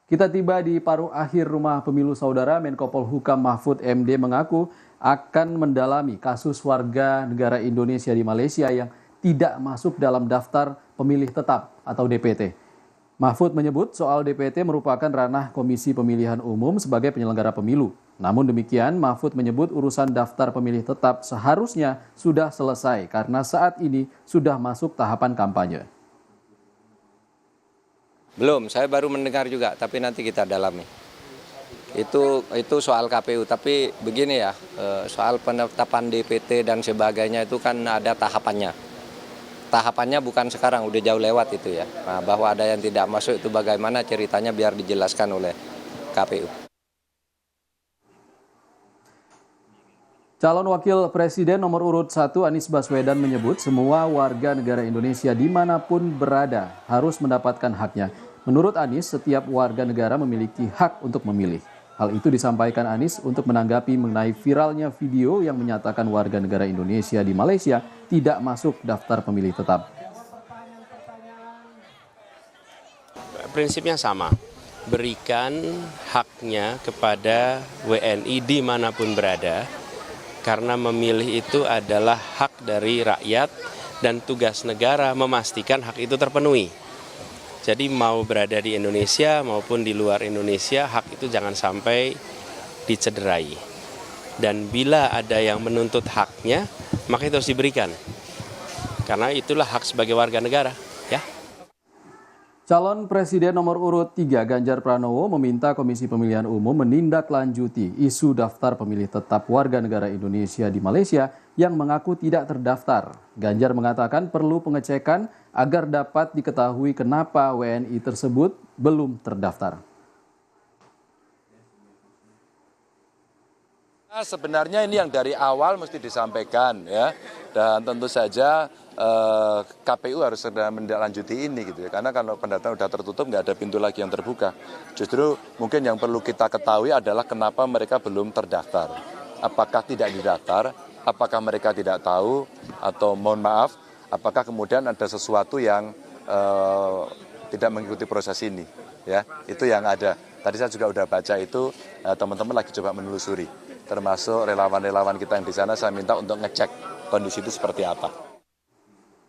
Kita tiba di paruh akhir rumah pemilu saudara. Menko Polhukam Mahfud MD mengaku akan mendalami kasus warga negara Indonesia di Malaysia yang tidak masuk dalam daftar pemilih tetap atau DPT. Mahfud menyebut soal DPT merupakan ranah Komisi Pemilihan Umum sebagai penyelenggara pemilu. Namun demikian, Mahfud menyebut urusan daftar pemilih tetap seharusnya sudah selesai karena saat ini sudah masuk tahapan kampanye. Belum, saya baru mendengar juga, tapi nanti kita dalami. Itu soal KPU, tapi begini ya, soal penetapan DPT dan sebagainya itu kan ada tahapannya. Tahapannya bukan sekarang, udah jauh lewat itu ya. Nah, bahwa ada yang tidak masuk itu bagaimana ceritanya biar dijelaskan oleh KPU. Calon Wakil Presiden nomor urut 1 Anies Baswedan menyebut semua warga negara Indonesia dimanapun berada harus mendapatkan haknya. Menurut Anies, setiap warga negara memiliki hak untuk memilih. Hal itu disampaikan Anies untuk menanggapi mengenai viralnya video yang menyatakan warga negara Indonesia di Malaysia tidak masuk daftar pemilih tetap. Prinsipnya sama, berikan haknya kepada WNI dimanapun berada, karena memilih itu adalah hak dari rakyat dan tugas negara memastikan hak itu terpenuhi. Jadi mau berada di Indonesia maupun di luar Indonesia, hak itu jangan sampai dicederai. Dan bila ada yang menuntut haknya, maka itu harus diberikan. Karena itulah hak sebagai warga negara, ya. Calon Presiden nomor urut 3 Ganjar Pranowo meminta Komisi Pemilihan Umum menindaklanjuti isu daftar pemilih tetap warga negara Indonesia di Malaysia yang mengaku tidak terdaftar. Ganjar mengatakan perlu pengecekan agar dapat diketahui kenapa WNI tersebut belum terdaftar. Sebenarnya ini yang dari awal mesti disampaikan ya, dan tentu saja KPU harus segera menindaklanjuti ini gitu ya, karena kalau pendaftaran sudah tertutup nggak ada pintu lagi yang terbuka. Justru mungkin yang perlu kita ketahui adalah kenapa mereka belum terdaftar. Apakah tidak didaftar, apakah mereka tidak tahu, atau mohon maaf, apakah kemudian ada sesuatu yang tidak mengikuti proses ini. Ya, itu yang ada. Tadi saya juga udah baca itu, teman-teman lagi coba menelusuri. Termasuk relawan-relawan kita yang di sana, saya minta untuk ngecek kondisi itu seperti apa.